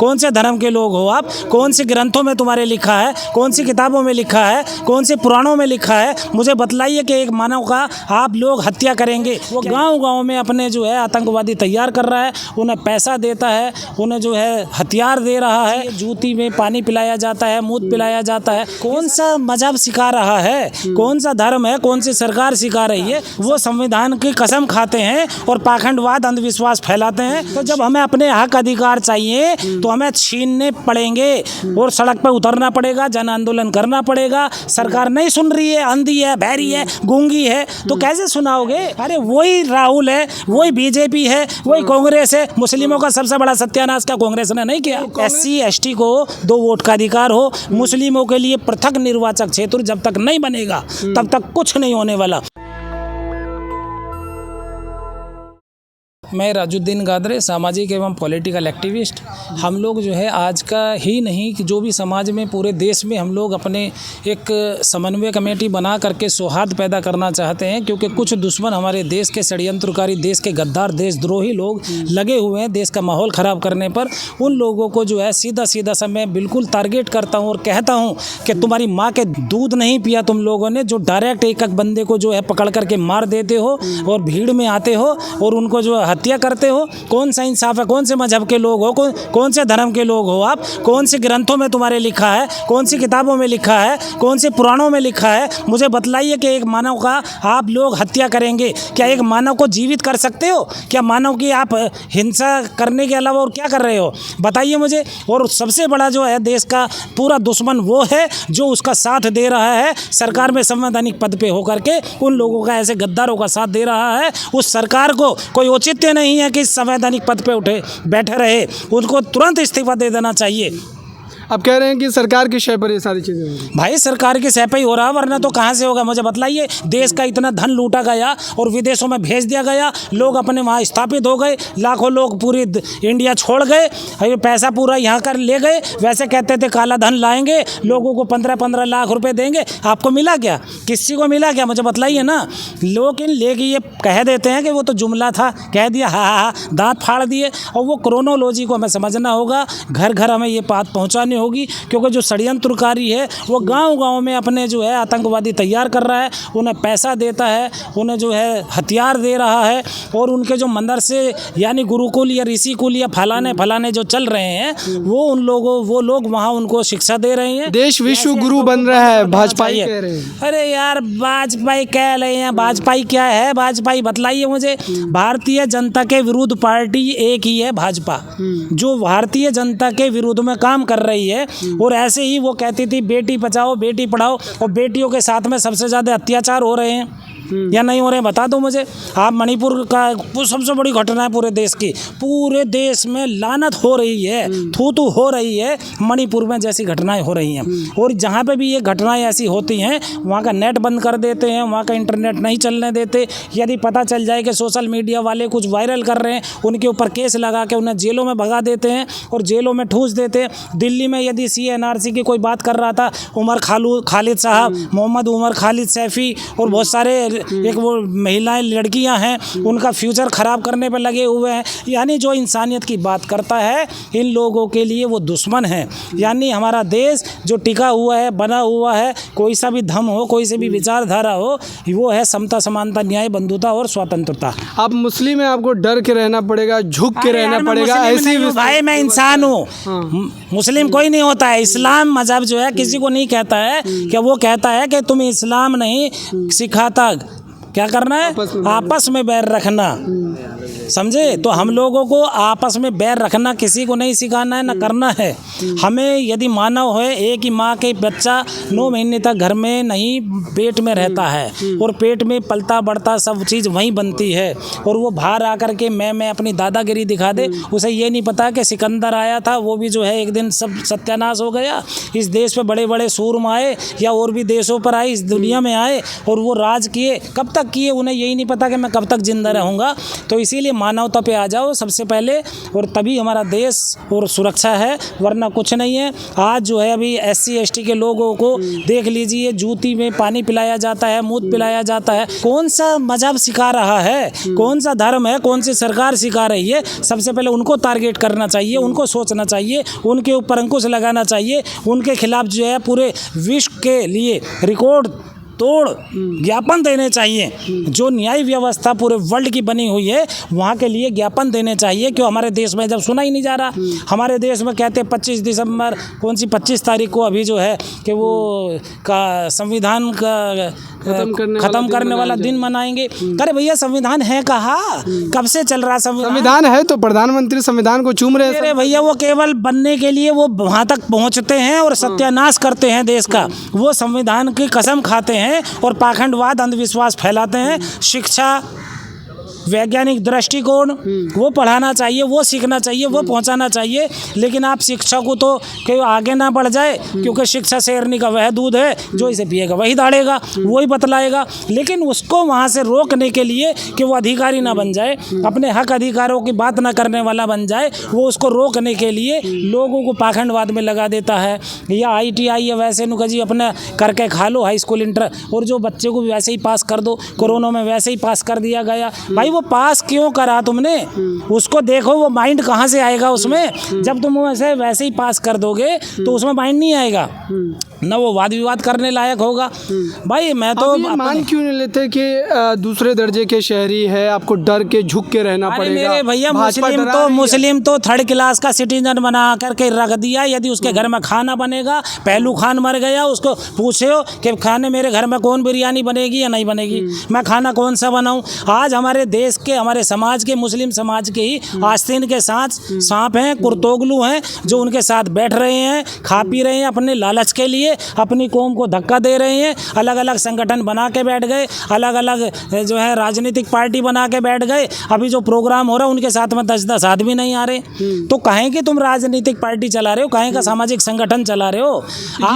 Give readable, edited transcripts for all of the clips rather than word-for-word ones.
कौन से धर्म के लोग हो आप? कौन से ग्रंथों में तुम्हारे लिखा है? कौन सी किताबों में लिखा है? कौन से पुराणों में लिखा है? मुझे बतलाइए कि एक मानव का आप लोग हत्या करेंगे। वो गांव-गांव में अपने जो है आतंकवादी तैयार कर रहा है, उन्हें पैसा देता है, उन्हें जो है हथियार दे रहा है, जूती में पानी पिलाया जाता है, मूत पिलाया जाता है। कौन सा मजहब सिखा रहा है? कौन सा धर्म है? कौन सी सरकार सिखा रही है? वो संविधान की कसम खाते हैं और पाखंडवाद अंधविश्वास फैलाते हैं। तो जब हमें अपने हक अधिकार चाहिए तो हमें छीनने पड़ेंगे और सड़क पर उतरना पड़ेगा, जन आंदोलन करना पड़ेगा। सरकार नहीं सुन रही है, अंधी है, बहरी है, गूंगी है, तो कैसे सुनाओगे? अरे वही राहुल है, वही बीजेपी है, वही कांग्रेस है। मुस्लिमों का सबसे बड़ा सत्यानाश क्या कांग्रेस ने नहीं किया? SC ST को 2 वोट का अधिकार हो, मुस्लिमों के लिए पृथक निर्वाचक क्षेत्र जब तक नहीं बनेगा तब तक कुछ नहीं होने वाला। मैं राजुद्दीन गादरे, सामाजिक एवं पॉलिटिकल एक्टिविस्ट। हम लोग जो है आज का ही नहीं कि जो भी समाज में पूरे देश में हम लोग अपने एक समन्वय कमेटी बना करके सौहार्द पैदा करना चाहते हैं, क्योंकि कुछ दुश्मन हमारे देश के षड्यंत्रकारी, देश के गद्दार, देशद्रोही लोग लगे हुए हैं देश का माहौल ख़राब करने पर। उन लोगों को जो है सीधा सीधा सा मैं बिल्कुल टारगेट करता हूँ और कहता हूँ कि तुम्हारी माँ के दूध नहीं पिया तुम लोगों ने, जो डायरेक्ट एक एक बंदे को जो है पकड़ करके मार देते हो और भीड़ में आते हो और उनको जो हत्या करते हो। कौन सा इंसाफ है? कौन से मजहब के लोग हो? कौन से धर्म के लोग हो आप? कौन से ग्रंथों में तुम्हारे लिखा है? कौन सी किताबों में लिखा है? कौन से पुराणों में लिखा है? मुझे बतलाइए कि एक मानव का आप लोग हत्या करेंगे। क्या एक मानव को जीवित कर सकते हो? क्या मानव की आप हिंसा करने के अलावा और क्या कर रहे हो? बताइए मुझे। और सबसे बड़ा जो है देश का पूरा दुश्मन वो है जो उसका साथ दे रहा है सरकार में संवैधानिक पद पे होकर के, उन लोगों का, ऐसे गद्दारों का साथ दे रहा है। उस सरकार को कोई औचित्य नहीं है कि संवैधानिक पद पे उठे बैठे रहे, उनको तुरंत इस्तीफा दे देना चाहिए। अब कह रहे हैं कि सरकार की शय पर ये सारी चीज़ें हो रही हैं। भाई सरकार की शय पे ही हो रहा, वरना तो कहाँ से होगा? मुझे बतलाइए। देश का इतना धन लूटा गया और विदेशों में भेज दिया गया, लोग अपने वहाँ स्थापित हो गए, लाखों लोग पूरी इंडिया छोड़ गए, पैसा पूरा यहाँ कर ले गए। वैसे कहते थे काला धन लाएंगे, लोगों को 15-15 लाख रुपए देंगे। आपको मिला क्या? किसी को मिला क्या? मुझे बतलाइए ना। लोग इन लेके ये कह देते हैं कि वो तो जुमला था, कह दिया, हाँ, दांत फाड़ दिए। और वो क्रोनोलॉजी को हमें समझना होगा, घर घर हमें ये बात पहुँचानी होगी, क्योंकि जो षड्यंत्रकारी है वो गांव-गांव में अपने जो है आतंकवादी तैयार कर रहा है, उन्हें पैसा देता है, उन्हें जो है हथियार दे रहा है और उनके जो मदरसे यानी गुरुकुल या ऋषिकुल या फलाने जो चल रहे हैं वो लोग वहाँ उनको शिक्षा दे रहे हैं। देश विश्व गुरु बन रहा है, भाजपा कह रहे हैं। अरे यार वाजपेयी कह रहे हैं, वाजपेयी क्या है? वाजपेयी बतलाइए मुझे। भारतीय जनता के विरुद्ध पार्टी एक ही है, भाजपा, जो भारतीय जनता के विरुद्ध में काम कर रही है। और ऐसे ही वो कहती थी बेटी बचाओ बेटी पढ़ाओ, और बेटियों के साथ में सबसे ज़्यादा अत्याचार हो रहे हैं या नहीं हो रहे हैं? बता दो मुझे आप। मणिपुर का वो सबसे बड़ी घटना है पूरे देश की, पूरे देश में लानत हो रही है, थू हो रही है। मणिपुर में जैसी घटनाएं हो रही हैं, और जहाँ पे भी ये घटनाएं ऐसी होती हैं वहाँ का नेट बंद कर देते हैं, वहाँ का इंटरनेट नहीं चलने देते। यदि पता चल जाए कि सोशल मीडिया वाले कुछ वायरल कर रहे हैं, उनके ऊपर केस लगा के उन्हें जेलों में भगा देते हैं और जेलों में ठूस देते हैं। दिल्ली में यदि CNRC की कोई बात कर रहा था, उमर खालिद साहब, मोहम्मद उमर खालिद सैफ़ी और बहुत सारे एक वो महिलाएं, लड़कियां हैं, उनका फ्यूचर ख़राब करने पर लगे हुए हैं। यानी जो इंसानियत की बात करता है, इन लोगों के लिए वो दुश्मन है। यानी हमारा देश जो टिका हुआ है, बना हुआ है, कोई सा भी धर्म हो, कोई से भी विचारधारा हो, वो है समता, समानता, न्याय, बंधुता और स्वतंत्रता। आप मुस्लिम हैं, आपको डर के रहना पड़ेगा, झुक के रहना पड़ेगा, ऐसी भाई मैं इंसान हूँ। मुस्लिम कोई नहीं होता है। इस्लाम मजहब जो है किसी को नहीं कहता है कि वो कहता है कि तुम इस्लाम नहीं सिखाता। क्या करना है? आपस में बैर रखना, समझे? तो हम लोगों को आपस में बैर रखना किसी को नहीं सिखाना है, ना करना है। हमें यदि मानव है, एक ही माँ के बच्चा 9 महीने तक घर में नहीं पेट में रहता है और पेट में पलता बढ़ता सब चीज़ वहीं बनती है, और वो बाहर आकर के मैं अपनी दादागिरी दिखा दे। उसे ये नहीं पता कि सिकंदर आया था, वो भी जो है एक दिन सब सत्यानाश हो गया। इस देश पे बड़े बड़े सूरमा आए या और भी देशों पर आए, इस दुनिया में आए और वो राज किए। कब तक किए उन्हें यही नहीं पता कि मैं कब तक जिंदा रहूँगा। तो इसीलिए मानवता पे आ जाओ सबसे पहले, और तभी हमारा देश और सुरक्षा है, वरना कुछ नहीं है। आज जो है अभी SC ST के लोगों को देख लीजिए, जूती में पानी पिलाया जाता है, मूत पिलाया जाता है। कौन सा मजहब सिखा रहा है, कौन सा धर्म है, कौन सी सरकार सिखा रही है? सबसे पहले उनको टारगेट करना चाहिए, उनको सोचना चाहिए, उनके ऊपर अंकुश लगाना चाहिए, उनके खिलाफ जो है पूरे विश्व के लिए रिकॉर्ड तोड़ ज्ञापन देने चाहिए। जो न्याय व्यवस्था पूरे वर्ल्ड की बनी हुई है वहाँ के लिए ज्ञापन देने चाहिए। क्यों हमारे देश में जब सुना ही नहीं जा रहा? हमारे देश में कहते 25 दिसंबर, कौन सी 25 तारीख को अभी जो है कि वो का संविधान का खत्म करने वाला दिन मनाएंगे। अरे भैया संविधान है कहाँ? कब से चल रहा संविधान है तो प्रधानमंत्री संविधान को चूम रहे हैं। अरे भैया वो केवल बनने के लिए वो वहाँ तक पहुँचते हैं और सत्यानाश करते हैं देश का। वो संविधान की कसम खाते हैं और पाखंडवाद अंधविश्वास फैलाते हैं। शिक्षा, वैज्ञानिक दृष्टिकोण वो पढ़ाना चाहिए, वो सीखना चाहिए, वो पहुंचाना चाहिए। लेकिन आप शिक्षा को तो कहीं आगे ना बढ़ जाए, क्योंकि शिक्षा शेरनी का वह दूध है, जो इसे पिएगा वही दाड़ेगा, वही बतलाएगा। लेकिन उसको वहाँ से रोकने के लिए कि वो अधिकारी ना बन जाए, अपने हक अधिकारों की बात ना करने वाला बन जाए, वो उसको रोकने के लिए लोगों को पाखंडवाद में लगा देता है। या ITI या वैसे नुका जी अपना करके खा लो, हाई स्कूल इंटर, और जो बच्चे को भी वैसे ही पास कर दो। कोरोना में वैसे ही पास कर दिया गया। भाई वो पास क्यों करा तुमने? उसको देखो वो माइंड कहाँ से आएगा उसमें। जब तुम वैसे ही पास कर दोगे तो उसमें माइंड नहीं आएगा, न वो वाद विवाद करने लायक होगा। भाई मैं तो मान क्यों नहीं लेते कि दूसरे दर्जे के शहरी है, आपको डर के झुक के रहना पड़ेगा? मेरे भैया मुस्लिम तो थर्ड क्लास का सिटीजन बना करके रख दिया। यदि उसके घर में खाना बनेगा, पहलू खान मर गया, उसको पूछो कि खाने मेरे घर में कौन बिरयानी बनेगी या नहीं बनेगी, मैं खाना कौन सा बनाऊं। आज हमारे देश के, हमारे समाज के, मुस्लिम समाज के ही आस्तीन के साथ सांप हैं, कुर्तोगलू हैं, जो उनके साथ बैठ रहे हैं, खा पी रहे हैं अपने लालच के लिए, अपनी कौम को धक्का दे रहे हैं। अलग अलग संगठन बना के बैठ गए, अलग अलग जो है राजनीतिक पार्टी बना के बैठ गए। अभी जो प्रोग्राम हो रहा है उनके साथ में 10-10 आदमी नहीं आ रहे। तो कहें कि तुम राजनीतिक पार्टी चला रहे हो, कहें का सामाजिक संगठन चला रहे हो?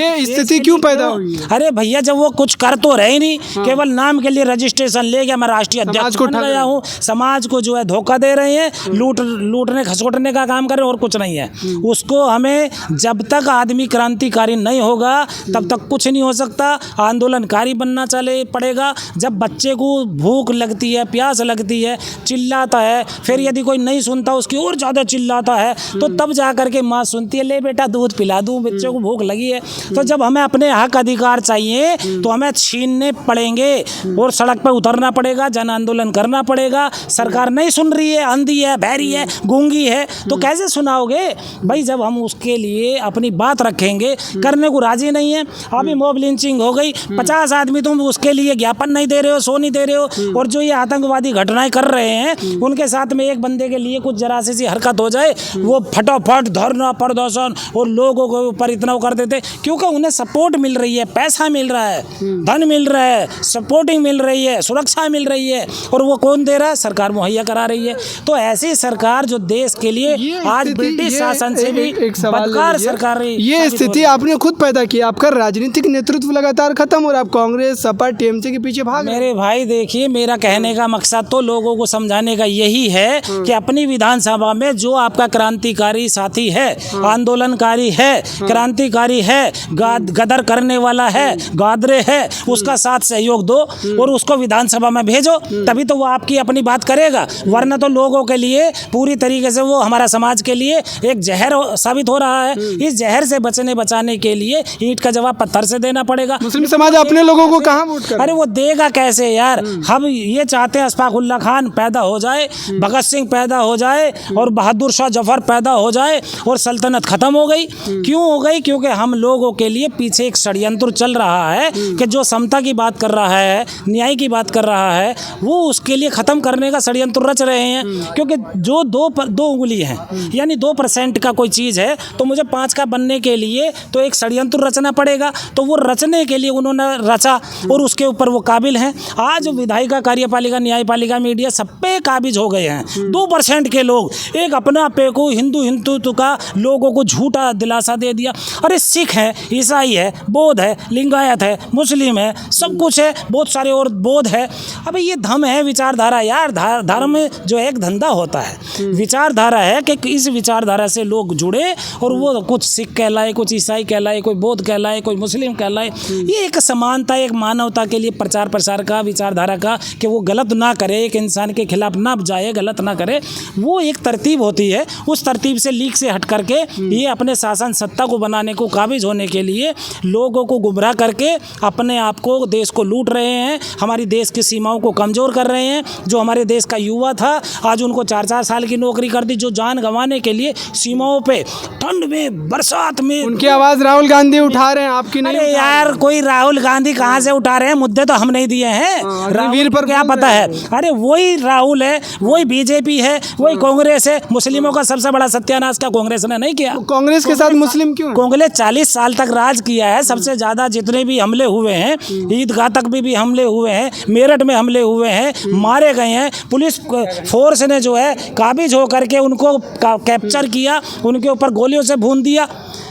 ये स्थिति क्यों पैदा हुई? अरे भैया जब वो कुछ कर तो रहे नहीं, केवल नाम के लिए रजिस्ट्रेशन ले गया, मैं राष्ट्रीय अध्यक्ष बन गया हूँ। समाज को जो है धोखा दे रहे हैं, लूटने खसोटने का काम कर रहे हैं, और कुछ नहीं है। उसको हमें जब तक आदमी क्रांतिकारी नहीं होगा तब तक कुछ नहीं हो सकता। आंदोलनकारी बनना चले पड़ेगा। जब बच्चे को भूख लगती है, प्यास लगती है, चिल्लाता है, फिर यदि कोई नहीं सुनता उसकी और ज़्यादा चिल्लाता है, तो तब जा करके माँ सुनती है, ले बेटा दूध पिला दूँ, बच्चे को भूख लगी है। तो जब हमें अपने हक अधिकार चाहिए तो हमें छीनने पड़ेंगे और सड़क पर उतरना पड़ेगा, जन आंदोलन करना पड़ेगा। सरकार नहीं सुन रही है, अंधी है, बहरी है, गूंगी है, तो कैसे सुनाओगे भाई? जब हम उसके लिए अपनी बात रखेंगे, करने को राजी नहीं है। अभी मॉब लिंचिंग हो गई, 50 आदमी, तुम उसके लिए ज्ञापन नहीं दे रहे हो, सो नहीं दे रहे हो। और जो ये आतंकवादी घटनाएं कर रहे हैं, उनके साथ में एक बंदे के लिए कुछ जरा सी हरकत हो जाए, वो फटाफट धरना प्रदर्शन और लोगों के ऊपर इतना कर देते, क्योंकि उन्हें सपोर्ट मिल रही है, पैसा मिल रहा है, धन मिल रहा है, सपोर्टिंग मिल रही है, सुरक्षा मिल रही है। और वो कौन दे रहा है? सरकार मुहैया करा रही है। तो ऐसी सरकार जो देश के लिए आज ब्रिटिश शासन से भी बदकार सरकार, ये स्थिति आपने खुद पैदा की। आपका राजनीतिक नेतृत्व लगातार खत्म हो रहा है, आप कांग्रेस, सपा, TMC के पीछे भाग। मेरे भाई देखिए, मेरा कहने का मकसद तो लोगों को समझाने का यही है कि अपनी विधानसभा में जो आपका क्रांतिकारी साथी है, आंदोलनकारी है, क्रांतिकारी है, गदर करने वाला है, गादरे है, उसका साथ सहयोग दो और उसको विधानसभा में भेजो, तभी तो वो आपकी अपनी बात करेगा। वरना तो लोगों के लिए पूरी तरीके से वो हमारा समाज के लिए एक जहर साबित हो रहा है। इस जहर से बचाने के लिए ईंट का जवाब पत्थर से देना पड़ेगा। मुस्लिम समाज अपने लोगों को कहाँ वोट करे? अरे वो देगा कैसे यार? हम ये चाहते हैं अशफाकुल्ला खान पैदा हो जाए, भगत सिंह पैदा हो जाए और बहादुर शाह जफर पैदा हो जाए और सल्तनत खत्म हो गई। क्यों हो गई? क्योंकि हम लोगों के लिए पीछे एक षड्यंत्र चल रहा है कि जो समता की बात कर रहा है, न्याय की बात कर रहा है, वो उसके लिए खत्म करने का षड्यंत्र रच रहे हैं। क्योंकि जो दो उंगली है, यानी 2% का कोई चीज़ है, तो मुझे 5 का बनने के लिए तो एक षड्यंत्र रचना रचना पड़ेगा, तो वो रचने के लिए उन्होंने रचा और उसके ऊपर वो काबिल हैं। आज विधायिका, कार्यपालिका, न्यायपालिका, मीडिया सब पे काबिज हो गए हैं। 2% के लोग एक अपना पे को हिंदुत्व का लोगों को झूठा दिलासा दे दिया। अरे सिख है, ईसाई है, बौद्ध है, लिंगायत है, मुस्लिम है, सब कुछ है, बहुत सारे और बौद्ध है। अबे ये धर्म है, विचारधारा यार। धर्म जो है एक धंधा होता है, विचारधारा है कि इस विचारधारा से लोग जुड़े और वो कुछ सिख कहलाए, कुछ ईसाई कहलाए, कोई बौद्ध कहलाए, कोई मुस्लिम कहलाए। ये एक समानता, एक मानवता के लिए प्रचार प्रसार का, विचारधारा का, कि वो गलत ना करे, एक इंसान के खिलाफ ना जाए, गलत ना करे, वो एक तरतीब होती है। उस तरतीब से लीक से हट करके ये अपने शासन सत्ता को बनाने को, काबिज होने के लिए लोगों को गुमराह करके अपने आप को, देश को लूट रहे हैं, हमारी देश की सीमाओं को कमज़ोर कर रहे हैं। जो हमारे देश का युवा था, आज उनको 4-4 साल की नौकरी कर दी, जो जान गंवाने के लिए सीमाओं पे ठंड में, बरसात में, उनकी आवाज़ राहुल गांधी उठा रहे हैं, आपकी नहीं। अरे यार, कोई राहुल गांधी कहाँ से उठा रहे हैं? मुद्दे तो हम नहीं दिए हैं। रणवीर पर क्या पता है? अरे वही राहुल है, वही बीजेपी है, वही कांग्रेस है। मुस्लिमों का सबसे बड़ा सत्यानाश क्या कांग्रेस ने नहीं किया? कांग्रेस के साथ मुस्लिम क्यों? कांग्रेस 40 साल तक राज किया है। सबसे ज़्यादा जितने भी हमले हुए हैं, ईदगाह तक भी हमले हुए हैं, मेरठ में हमले हुए हैं, मारे गए हैं। पुलिस फोर्स ने जो है काबिज हो करके उनको कैप्चर किया, उनके ऊपर गोलियों से भून दिया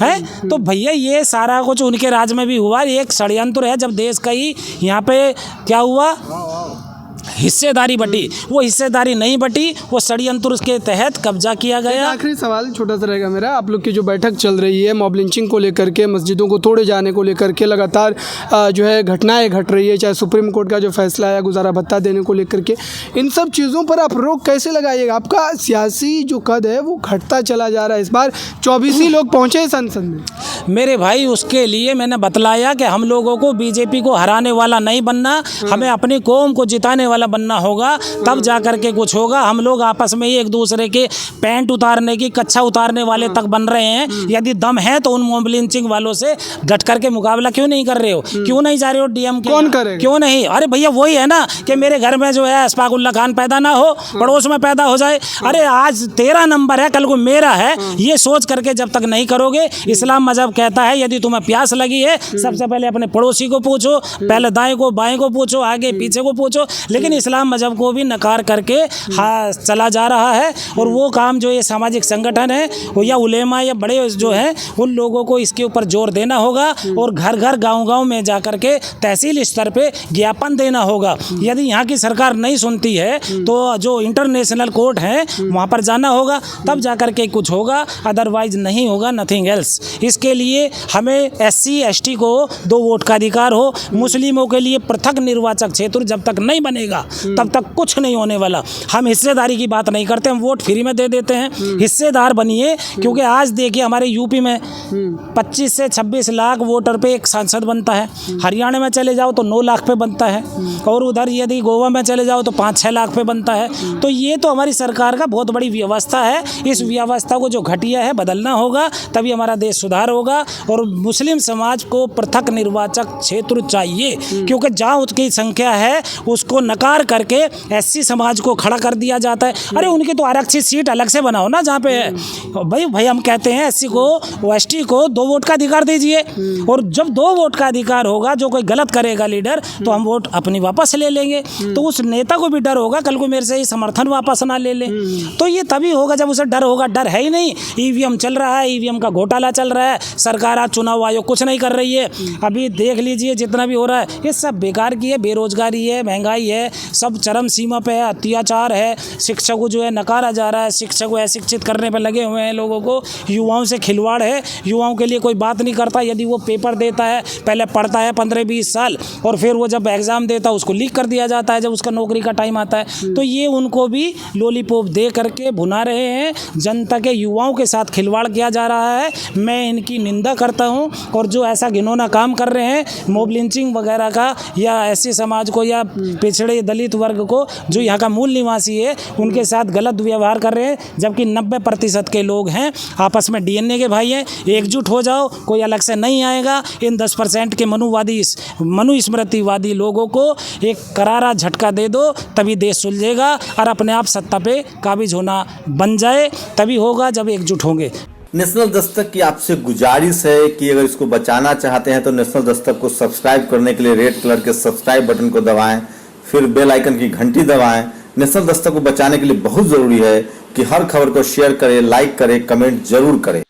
है। तो भैया ये सारा कुछ उनके राज में भी हुआ। एक षड्यंत्र है। जब देश का ही यहाँ पे क्या हुआ, हिस्सेदारी बटी, वो हिस्सेदारी नहीं बटी, वो षड्यंत्र के तहत कब्जा किया गया। आखिरी सवाल छोटा सा रहेगा मेरा, आप लोग की जो बैठक चल रही है मॉब लिंचिंग को लेकर के, मस्जिदों को तोड़े जाने को लेकर के लगातार जो है घटनाएं घट रही है, चाहे सुप्रीम कोर्ट का जो फैसला है गुजारा भत्ता देने को लेकर के, इन सब चीज़ों पर आप रोक कैसे लगाइएगा? आपका सियासी जो कद है वो घटता चला जा रहा है। इस बार 24 ही लोग पहुँचे संसद में। मेरे भाई, उसके लिए मैंने बतलाया कि हम लोगों को बीजेपी को हराने वाला नहीं बनना, हमें अपनी कौम को जिताने वाला बनना होगा, तब जा कर के कुछ होगा। हम लोग आपस में ही एक दूसरे के पैंट उतारने की, कच्छा उतारने वाले तक बन रहे हैं। यदि दम है तो उन मॉब लिंचिंग वालों से डट करके मुकाबला क्यों नहीं कर रहे हो? क्यों नहीं जा रहे हो डीएम के? कौन करेगा? क्यों नहीं? अरे भैया वही है ना कि मेरे घर में जो है अशफाकुल्ला खान पैदा ना हो, पड़ोस में पैदा हो जाए। अरे आज तेरा नंबर है, कल को मेरा है, ये सोच करके जब तक नहीं करोगे। इस्लाम मजहब कहता है यदि तुम्हें प्यास लगी है, सबसे पहले अपने पड़ोसी को पूछो, पहले दाएं को बाएं को पूछो, आगे पीछे को पूछो। लेकिन इस्लाम मजहब को भी नकार करके चला जा रहा है। और वो काम जो ये सामाजिक संगठन है वो, या उलेमा या बड़े जो हैं, उन लोगों को इसके ऊपर जोर देना होगा और घर घर गांव गांव में जा कर के तहसील स्तर पे ज्ञापन देना होगा। यदि यहाँ की सरकार नहीं सुनती है तो जो इंटरनेशनल कोर्ट है वहाँ पर जाना होगा, तब जा कर के कुछ होगा, अदरवाइज नहीं होगा, नथिंग एल्स। इसके लिए हमें SC ST को 2 वोट का अधिकार हो, मुस्लिमों के लिए पृथक निर्वाचक क्षेत्र जब तक नहीं बनेगा तब तक कुछ नहीं होने वाला। हम हिस्सेदारी की बात नहीं करते, हम वोट फ्री में दे देते हैं। हिस्सेदार बनिए, क्योंकि आज देखिए हमारे यूपी में 25 से 26 लाख वोटर पे एक सांसद बनता है। हरियाणा में चले जाओ तो 9 लाख पे बनता है, और उधर यदि गोवा में चले जाओ तो 5-6 लाख पे बनता है। तो ये तो हमारी सरकार का बहुत बड़ी व्यवस्था है। इस व्यवस्था को जो घटिया है बदलना होगा, तभी हमारा देश सुधार होगा। और मुस्लिम समाज को पृथक निर्वाचक क्षेत्र चाहिए, क्योंकि जहाँ उसकी संख्या है उसको नकार करके SC समाज को खड़ा कर दिया जाता है। अरे उनकी तो आरक्षित सीट अलग से बनाओ ना, जहाँ पे है भाई हम कहते हैं SC को, ST को 2 वोट का अधिकार दीजिए। और जब 2 वोट का अधिकार होगा, जो कोई गलत करेगा लीडर, तो हम वोट अपनी वापस ले लेंगे। तो उस नेता को भी डर होगा कल को मेरे से ही समर्थन वापस ना ले ले। तो ये तभी होगा जब उसे डर होगा। डर है ही नहीं, EVM चल रहा है, EVM का घोटाला चल रहा है, सरकार आज चुनाव आयोग कुछ नहीं कर रही है। अभी देख लीजिए जितना भी हो रहा है ये सब बेकार की है। बेरोजगारी है, महंगाई है, सब चरम सीमा पे है, अत्याचार है, शिक्षा को जो है नकारा जा रहा है, शिक्षा को अशिक्षित करने पे लगे हुए हैं लोगों को, युवाओं से खिलवाड़ है, युवाओं के लिए कोई बात नहीं करता। यदि वो पेपर देता है, पहले पढ़ता है 15-20 साल, और फिर वो जब एग्ज़ाम देता है उसको लीक कर दिया जाता है जब उसका नौकरी का टाइम आता है। तो ये उनको भी लॉलीपॉप दे करके भुना रहे हैं, जनता के युवाओं के साथ खिलवाड़ किया जा रहा है। मैं इनकी निंदा करता हूँ। और जो ऐसा घिनौना काम कर रहे हैं मॉब लिंचिंग वगैरह का, या SC समाज को या पिछड़े दलित वर्ग को, जो यहाँ का मूल निवासी है, उनके साथ गलत व्यवहार कर रहे हैं, जबकि 90% के लोग हैं आपस में DNA के भाई हैं। एकजुट हो जाओ, कोई अलग से नहीं आएगा। इन 10% के मनुस्मृतिवादी लोगों को एक करारा झटका दे दो, तभी देश सुलझेगा और अपने आप सत्ता पे काबिज होना बन जाए। तभी होगा जब एकजुट होंगे। नेशनल दस्तक की आपसे गुजारिश है कि अगर इसको बचाना चाहते हैं तो नेशनल दस्तक को सब्सक्राइब करने के लिए रेड कलर के सब्सक्राइब बटन को दबाएं, फिर बेल आइकन की घंटी दबाएं। नेशनल दस्तक को बचाने के लिए बहुत जरूरी है कि हर खबर को शेयर करें, लाइक करें, कमेंट जरूर करें।